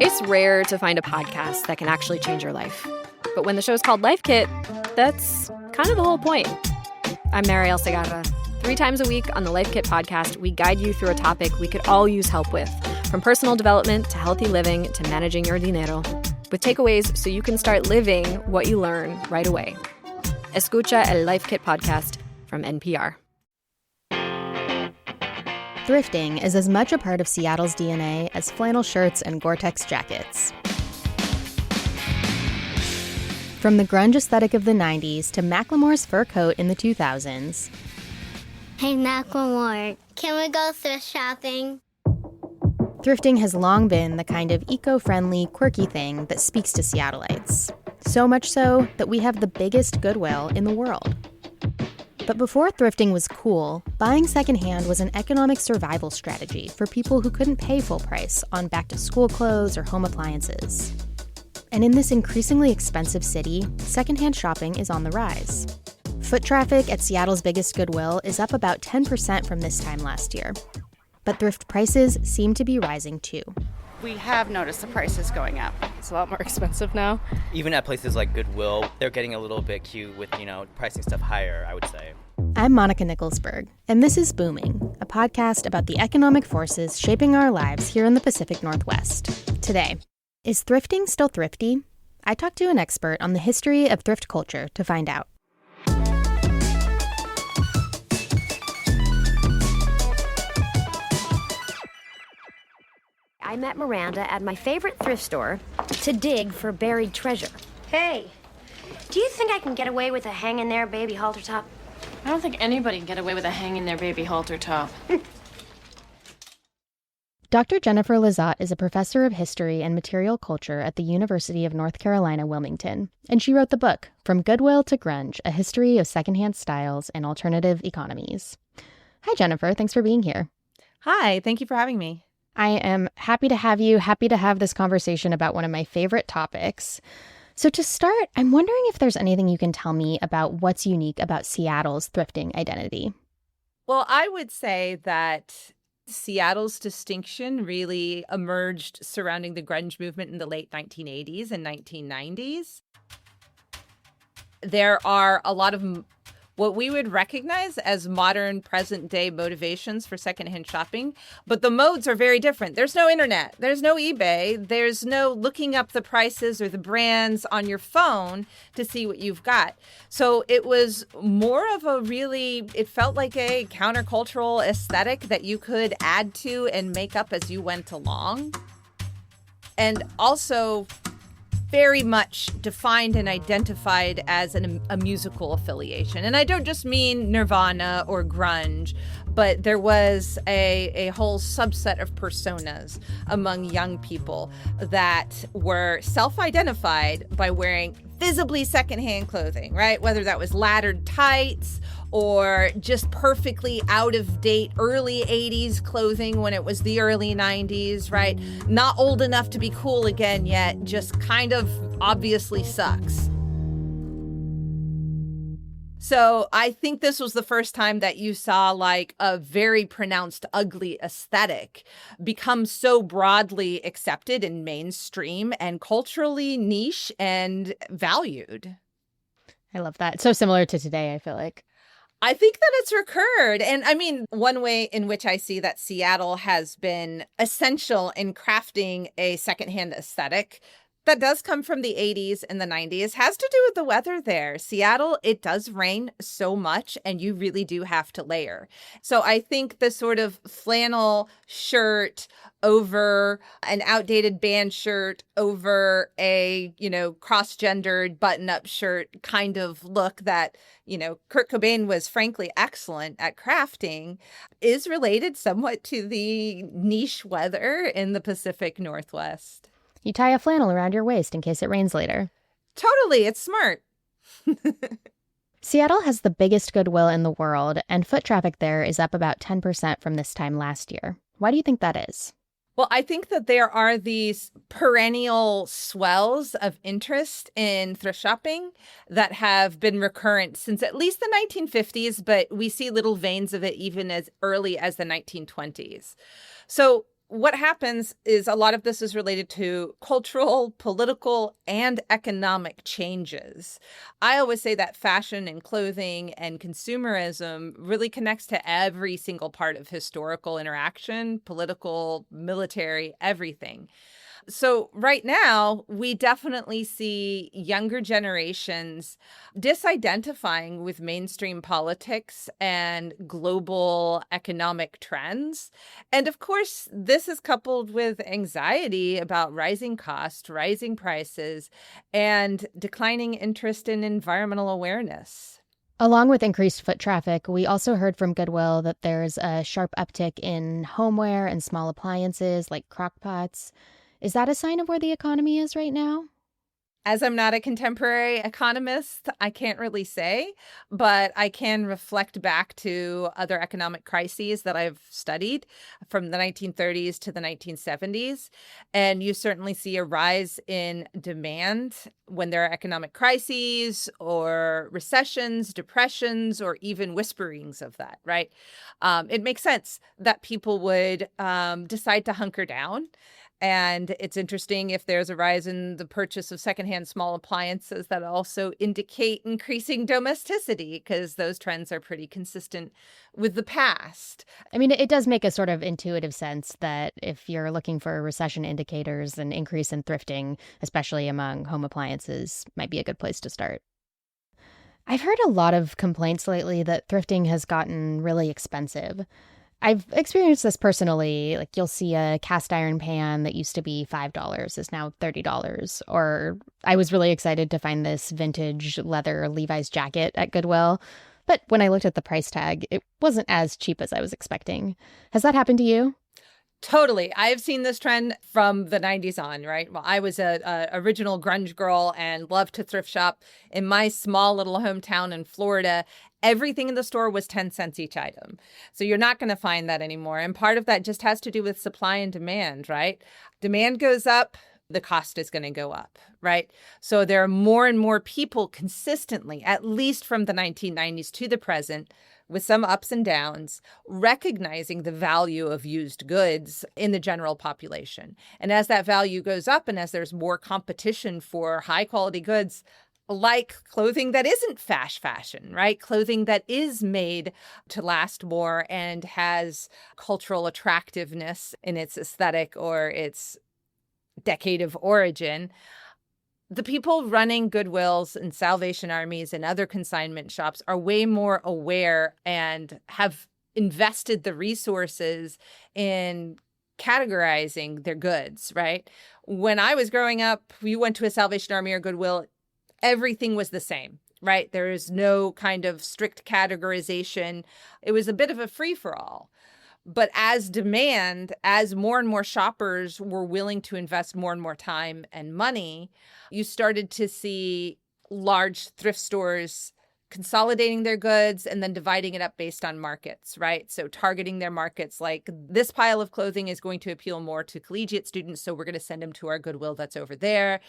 It's rare to find a podcast that can actually change your life. But when the show's called Life Kit, that's kind of the whole point. I'm Mariel Segarra. 3 times a week on the Life Kit podcast, we guide you through a topic we could all use help with, from personal development to healthy living to managing your dinero, with takeaways so you can start living what you learn right away. Escucha el Life Kit podcast from NPR. Thrifting is as much a part of Seattle's DNA as flannel shirts and Gore-Tex jackets. From the grunge aesthetic of the 90s to Macklemore's fur coat in the 2000s. Hey, Macklemore, can we go thrift shopping? Thrifting has long been the kind of eco-friendly, quirky thing that speaks to Seattleites. So much so that we have the biggest Goodwill in the world. But before thrifting was cool, buying secondhand was an economic survival strategy for people who couldn't pay full price on back-to-school clothes or home appliances. And in this increasingly expensive city, secondhand shopping is on the rise. Foot traffic at Seattle's biggest Goodwill is up about 10% from this time last year. But thrift prices seem to be rising too. We have noticed the prices going up. It's a lot more expensive now. Even at places like Goodwill, they're getting a little bit cute with, pricing stuff higher, I would say. I'm Monica Nicholsberg, and this is Booming, a podcast about the economic forces shaping our lives here in the Pacific Northwest. Today, is thrifting still thrifty? I talked to an expert on the history of thrift culture to find out. I met Miranda at my favorite thrift store to dig for buried treasure. Hey, do you think I can get away with a hang-in-there baby halter top? I don't think anybody can get away with a hang-in-there baby halter top. Dr. Jennifer Lizotte is a professor of history and material culture at the University of North Carolina, Wilmington, and she wrote the book, From Goodwill to Grunge, A History of Secondhand Styles and Alternative Economies. Hi, Jennifer. Thanks for being here. Hi. Thank you for having me. I am happy to have you, happy to have this conversation about one of my favorite topics. So to start, I'm wondering if there's anything you can tell me about what's unique about Seattle's thrifting identity. Well, I would say that Seattle's distinction really emerged surrounding the grunge movement in the late 1980s and 1990s. There are a lot of what we would recognize as modern present-day motivations for secondhand shopping, but the modes are very different. There's no internet. There's no eBay. There's no looking up the prices or the brands on your phone to see what you've got. So it was more of it felt like a countercultural aesthetic that you could add to and make up as you went along. And also very much defined and identified as a musical affiliation. And I don't just mean Nirvana or grunge, but there was a whole subset of personas among young people that were self-identified by wearing visibly secondhand clothing, right? Whether that was laddered tights or just perfectly out-of-date early 80s clothing when it was the early 90s, right? Not old enough to be cool again yet, just kind of obviously sucks. So I think this was the first time that you saw like a very pronounced ugly aesthetic become so broadly accepted and mainstream and culturally niche and valued. I love that. So similar to today, I feel like. I think that it's recurred. And I mean, one way in which I see that Seattle has been essential in crafting a secondhand aesthetic that does come from the 80s and the 90s has to do with the weather there. Seattle, it does rain so much and you really do have to layer. So I think the sort of flannel shirt over an outdated band shirt over a, cross-gendered button-up shirt kind of look that, Kurt Cobain was frankly excellent at crafting is related somewhat to the niche weather in the Pacific Northwest. You tie a flannel around your waist in case it rains later. Totally. It's smart. Seattle has the biggest Goodwill in the world, and foot traffic there is up about 10% from this time last year. Why do you think that is? Well, I think that there are these perennial swells of interest in thrift shopping that have been recurrent since at least the 1950s, but we see little veins of it even as early as the 1920s. So what happens is a lot of this is related to cultural, political, and economic changes. I always say that fashion and clothing and consumerism really connects to every single part of historical interaction, political, military, everything. So right now, we definitely see younger generations disidentifying with mainstream politics and global economic trends. And of course, this is coupled with anxiety about rising costs, rising prices, and declining interest in environmental awareness. Along with increased foot traffic, we also heard from Goodwill that there's a sharp uptick in homeware and small appliances like crock pots. Is that a sign of where the economy is right now? As I'm not a contemporary economist, I can't really say, but I can reflect back to other economic crises that I've studied from the 1930s to the 1970s. And you certainly see a rise in demand when there are economic crises or recessions, depressions, or even whisperings of that, right? It makes sense that people would decide to hunker down. And it's interesting if there's a rise in the purchase of secondhand small appliances that also indicate increasing domesticity, because those trends are pretty consistent with the past. I mean, it does make a sort of intuitive sense that if you're looking for recession indicators, an increase in thrifting, especially among home appliances, might be a good place to start. I've heard a lot of complaints lately that thrifting has gotten really expensive. I've experienced this personally. Like, you'll see a cast iron pan that used to be $5 is now $30. Or I was really excited to find this vintage leather Levi's jacket at Goodwill. But when I looked at the price tag, it wasn't as cheap as I was expecting. Has that happened to you? Totally. I've seen this trend from the 90s on, right? Well, I was a original grunge girl and loved to thrift shop in my small little hometown in Florida. Everything in the store was 10 cents each item. So you're not going to find that anymore. And part of that just has to do with supply and demand, right? Demand goes up, the cost is going to go up, right? So there are more and more people consistently, at least from the 1990s to the present, with some ups and downs, recognizing the value of used goods in the general population. And as that value goes up and as there's more competition for high quality goods, like clothing that isn't fast fashion, right? Clothing that is made to last more and has cultural attractiveness in its aesthetic or its decade of origin. The people running Goodwills and Salvation Armies and other consignment shops are way more aware and have invested the resources in categorizing their goods, right? When I was growing up, you went to a Salvation Army or Goodwill, everything was the same, right? There is no kind of strict categorization. It was a bit of a free-for-all. But as more and more shoppers were willing to invest more and more time and money, you started to see large thrift stores consolidating their goods and then dividing it up based on markets, right? So targeting their markets, like this pile of clothing is going to appeal more to collegiate students, so we're going to send them to our Goodwill that's over there.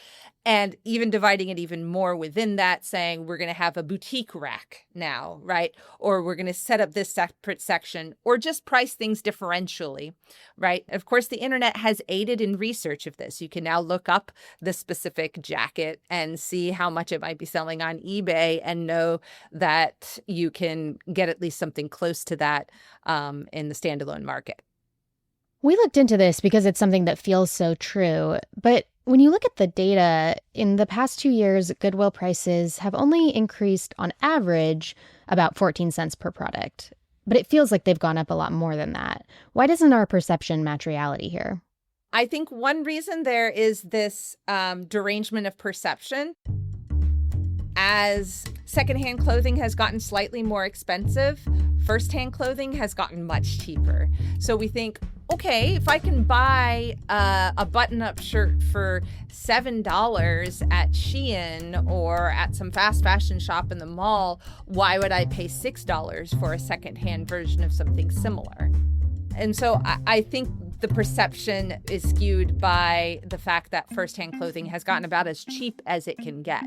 And even dividing it even more within that, saying we're going to have a boutique rack now, right? Or we're going to set up this separate section, or just price things differentially, right? Of course, the internet has aided in research of this. You can now look up the specific jacket and see how much it might be selling on eBay and know that you can get at least something close to that in the standalone market. We looked into this because it's something that feels so true. But when you look at the data, in the past 2 years, Goodwill prices have only increased on average about 14 cents per product. But it feels like they've gone up a lot more than that. Why doesn't our perception match reality here? I think one reason there is this derangement of perception. As secondhand clothing has gotten slightly more expensive, firsthand clothing has gotten much cheaper. So we think, okay, if I can buy a button-up shirt for $7 at Shein or at some fast fashion shop in the mall, why would I pay $6 for a secondhand version of something similar? And so I think the perception is skewed by the fact that firsthand clothing has gotten about as cheap as it can get.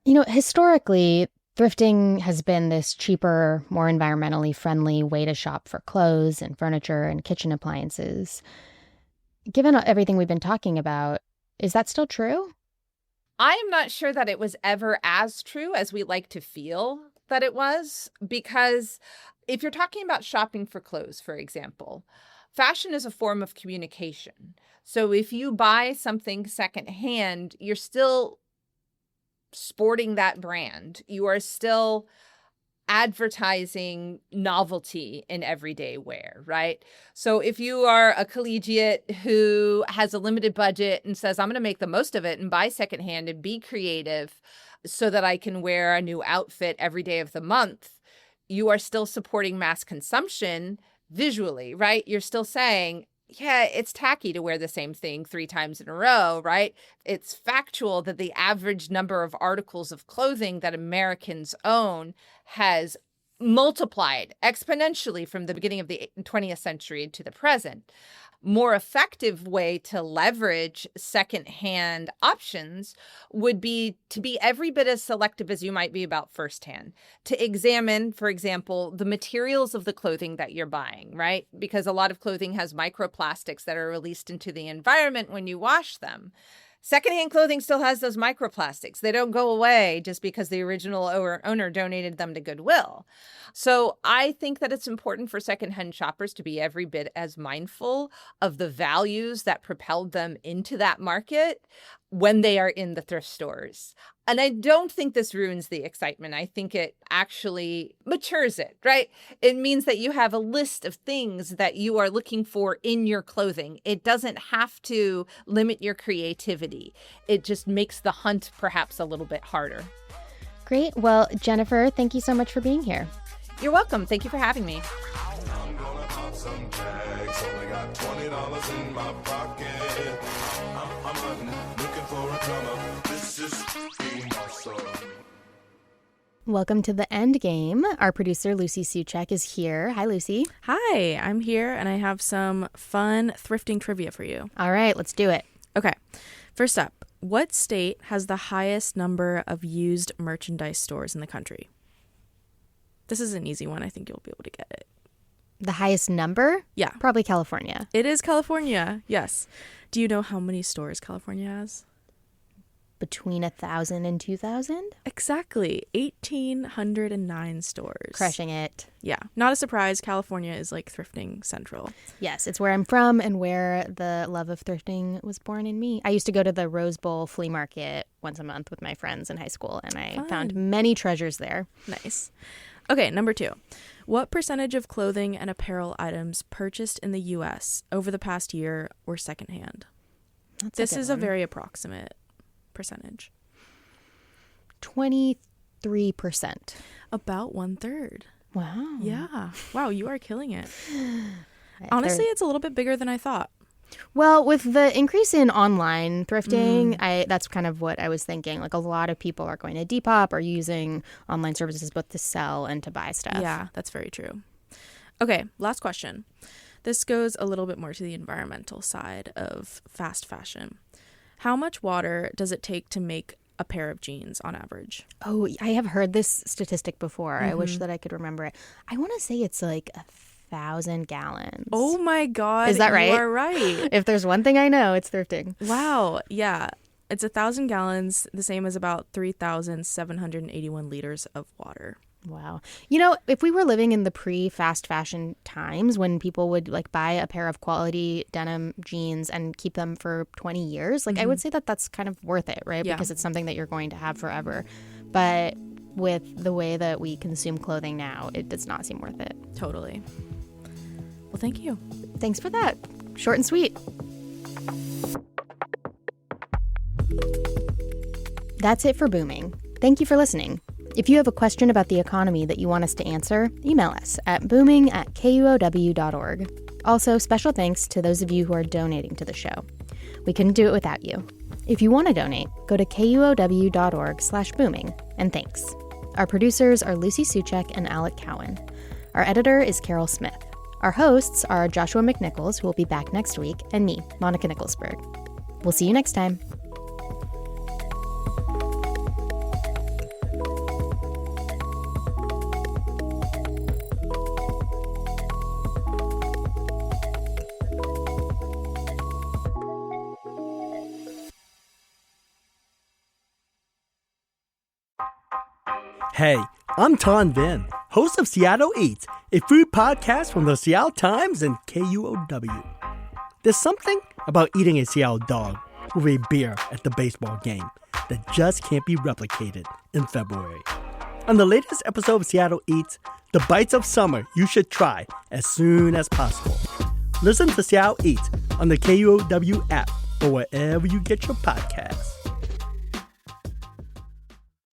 You know, historically, Thrifting has been this cheaper, more environmentally friendly way to shop for clothes and furniture and kitchen appliances. Given everything we've been talking about, is that still true? I am not sure that it was ever as true as we like to feel that it was, because if you're talking about shopping for clothes, for example, fashion is a form of communication. So if you buy something secondhand, you're still sporting that brand. You are still advertising novelty in everyday wear, right? So if you are a collegiate who has a limited budget and says, I'm going to make the most of it and buy secondhand and be creative so that I can wear a new outfit every day of the month, you are still supporting mass consumption visually, right? You're still saying, yeah, it's tacky to wear the same thing 3 times in a row, right? It's factual that the average number of articles of clothing that Americans own has multiplied exponentially from the beginning of the 20th century to the present. More effective way to leverage secondhand options would be to be every bit as selective as you might be about firsthand. To examine, for example, the materials of the clothing that you're buying, right? Because a lot of clothing has microplastics that are released into the environment when you wash them. Secondhand clothing still has those microplastics. They don't go away just because the original owner donated them to Goodwill. So I think that it's important for secondhand shoppers to be every bit as mindful of the values that propelled them into that market when they are in the thrift stores. And I don't think this ruins the excitement. I think it actually matures it, right? It means that you have a list of things that you are looking for in your clothing. It doesn't have to limit your creativity. It just makes the hunt perhaps a little bit harder. Great. Well, Jennifer, thank you so much for being here. You're welcome. Thank you for having me. I'm gonna pop some tags. Only got $20 in my pocket. I'm hunting, looking for a come up. This is awesome. Welcome to the End Game. Our producer, Lucy Suchek, is here. Hi, Lucy. Hi, I'm here, and I have some fun thrifting trivia for you. All right, let's do it. Okay, first up, what state has the highest number of used merchandise stores in the country? This is an easy one. I think you'll be able to get it. The highest number? Yeah. Probably California. It is California, yes. Do you know how many stores California has? Between 1,000 and 2,000? Exactly. 1,809 stores. Crushing it. Yeah. Not a surprise. California is like thrifting central. Yes, it's where I'm from and where the love of thrifting was born in me. I used to go to the Rose Bowl flea market once a month with my friends in high school, and I found many treasures there. Nice. Okay, number 2. What percentage of clothing and apparel items purchased in the U.S. over the past year were secondhand? This is a very approximate percentage. 23%. About 1/3. Wow. Yeah. Wow, you are killing it. Honestly, it's a little bit bigger than I thought. Well, with the increase in online thrifting, that's kind of what I was thinking. Like, a lot of people are going to Depop or using online services both to sell and to buy stuff. Yeah, that's very true. Okay, last question. This goes a little bit more to the environmental side of fast fashion. How much water does it take to make a pair of jeans on average? Oh, I have heard this statistic before. I wish that I could remember it. I want to say it's like 1,000 gallons. Oh my God. Is that right? You are right. If there's one thing I know, it's thrifting. Wow. Yeah. It's 1,000 gallons, the same as about 3,781 liters of water. Wow. You know, if we were living in the pre-fast fashion times when people would like buy a pair of quality denim jeans and keep them for 20 years, like I would say that that's kind of worth it, right? Yeah. Because it's something that you're going to have forever. But with the way that we consume clothing now, it does not seem worth it. Totally. Well, thank you. Thanks for that. Short and sweet. That's it for Booming. Thank you for listening. If you have a question about the economy that you want us to answer, email us at booming@kuow.org. Also, special thanks to those of you who are donating to the show. We couldn't do it without you. If you want to donate, go to kuow.org/booming, and thanks. Our producers are Lucy Suchek and Alec Cowan. Our editor is Carol Smith. Our hosts are Joshua McNichols, who will be back next week, and me, Monica Nicholsberg. We'll see you next time. Hey, I'm Ton Vin, host of Seattle Eats, a food podcast from the Seattleites and KUOW. There's something about eating a Seattle dog with a beer at the baseball game that just can't be replicated in February. On the latest episode of Seattle Eats, the bites of summer you should try as soon as possible. Listen to Seattle Eats on the KUOW app or wherever you get your podcasts.